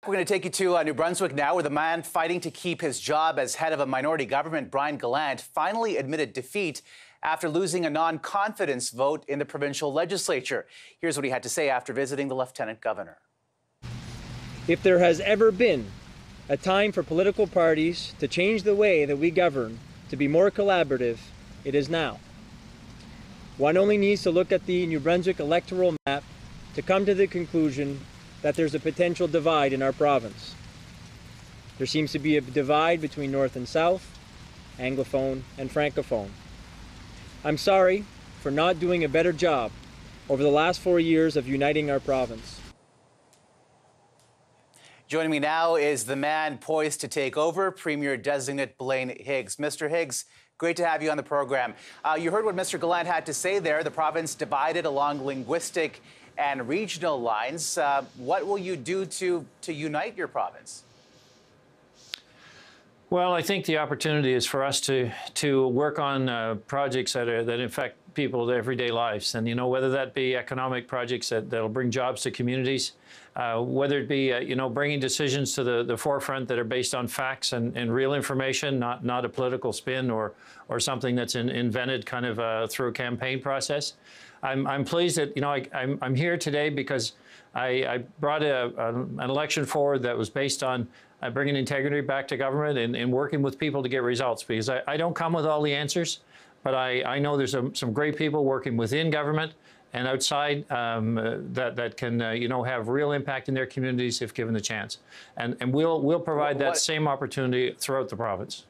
We're going to take you to New Brunswick now, where the man fighting to keep his job as head of a minority government, Brian Gallant, finally admitted defeat after losing a non-confidence vote in the provincial legislature. Here's what he had to say after visiting the lieutenant governor. If there has ever been a time for political parties to change the way that we govern, to be more collaborative, it is now. One only needs to look at the New Brunswick electoral map to come to the conclusion that there's a potential divide in our province. There seems to be a divide between North and South, Anglophone and Francophone. I'm sorry for not doing a better job over the last 4 years of uniting our province. Joining me now is the man poised to take over, Premier-designate Blaine Higgs. Mr. Higgs, great to have you on the program. You heard what Mr. Gallant had to say there. The province divided along linguistic and regional lines. What will you do to unite your province? Well, I think the opportunity is for us to work on projects that affect people's everyday lives, and whether that be economic projects that'll bring jobs to communities, whether it be bringing decisions to the forefront that are based on facts and real information, not a political spin or something that's invented kind of through a campaign process. I'm pleased that I'm here today because I brought an election forward that was based on bringing integrity back to government and working with people to get results, because I don't come with all the answers, but I know there's some great people working within government and outside that can have real impact in their communities if given the chance, and we'll provide that same opportunity throughout the province.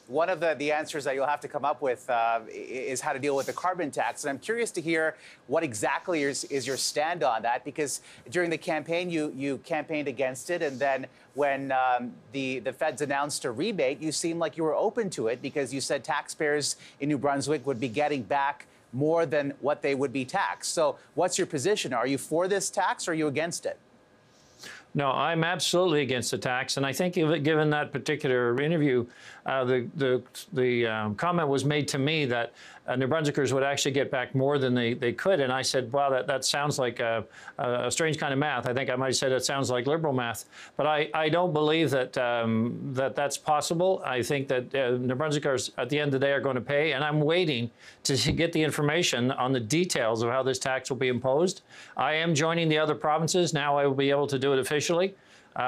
One of the answers that you'll have to come up with is how to deal with the carbon tax. And I'm curious to hear what exactly is your stand on that, because during the campaign, you campaigned against it. And then when the feds announced a rebate, you seemed like you were open to it because you said taxpayers in New Brunswick would be getting back more than what they would be taxed. So what's your position? Are you for this tax or are you against it? No, I'm absolutely against the tax, and I think given that particular interview, the comment was made to me that New Brunswickers would actually get back more than they could, and I said, wow, that sounds like a strange kind of math. I think I might have said it sounds like liberal math, but I don't believe that that's possible. I think that New Brunswickers at the end of the day are going to pay, and I'm waiting to get the information on the details of how this tax will be imposed. I am joining the other provinces. Now I will be able to do it officially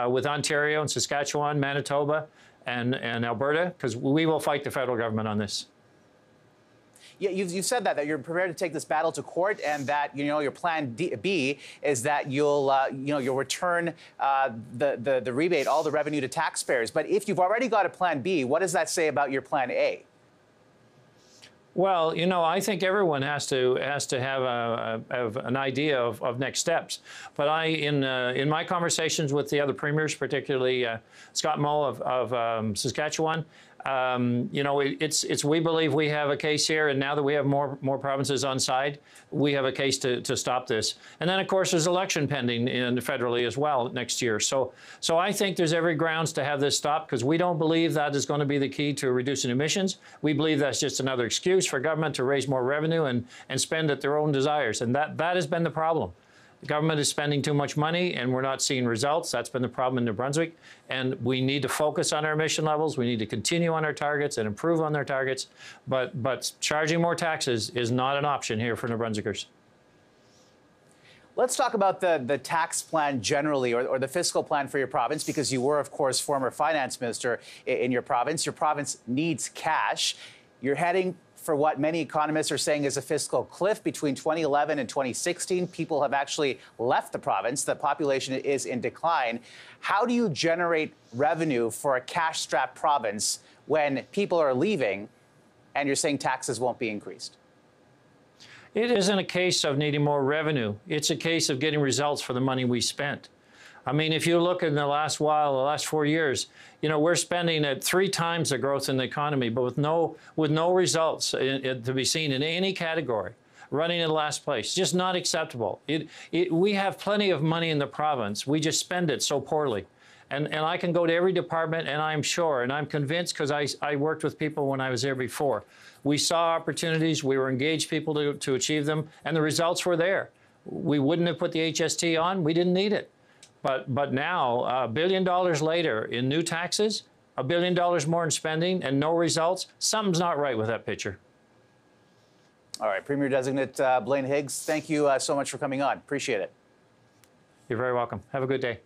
with Ontario and Saskatchewan, Manitoba, and Alberta, because we will fight the federal government on this. Yeah, you've said that you're prepared to take this battle to court, and that your plan B is that you'll return the rebate, all the revenue to taxpayers. But if you've already got a plan B, what does that say about your plan A? Well, I think everyone has to have an idea of next steps. But in my conversations with the other premiers, particularly Scott Moe of Saskatchewan, we believe we have a case here, and now that we have more provinces on side, we have a case to stop this. And then, of course, there's election pending federally as well next year. So I think there's every grounds to have this stopped, because we don't believe that is going to be the key to reducing emissions. We believe that's just another excuse for government to raise more revenue and spend at their own desires, and that has been the problem. The government is spending too much money, and we're not seeing results. That's been the problem in New Brunswick. And we need to focus on our emission levels. We need to continue on our targets and improve on their targets. But charging more taxes is not an option here for New Brunswickers. Let's talk about the tax plan generally, or the fiscal plan for your province, because you were, of course, former finance minister in your province. Your province needs cash. You're heading for what many economists are saying is a fiscal cliff. Between 2011 and 2016, people have actually left the province. The population is in decline. How do you generate revenue for a cash-strapped province when people are leaving and you're saying taxes won't be increased? It isn't a case of needing more revenue. It's a case of getting results for the money we spent. I mean, if you look in the last 4 years, we're spending at 3 times the growth in the economy, but with no results to be seen in any category, running in last place. Just not acceptable. We have plenty of money in the province. We just spend it so poorly. And I can go to every department, and I'm sure, and I'm convinced, because I worked with people when I was there before. We saw opportunities, we were engaged people to achieve them, and the results were there. We wouldn't have put the HST on. We didn't need it. But now, $1 billion later in new taxes, $1 billion more in spending, and no results, something's not right with that picture. All right, Premier-designate Blaine Higgs, thank you so much for coming on. Appreciate it. You're very welcome. Have a good day.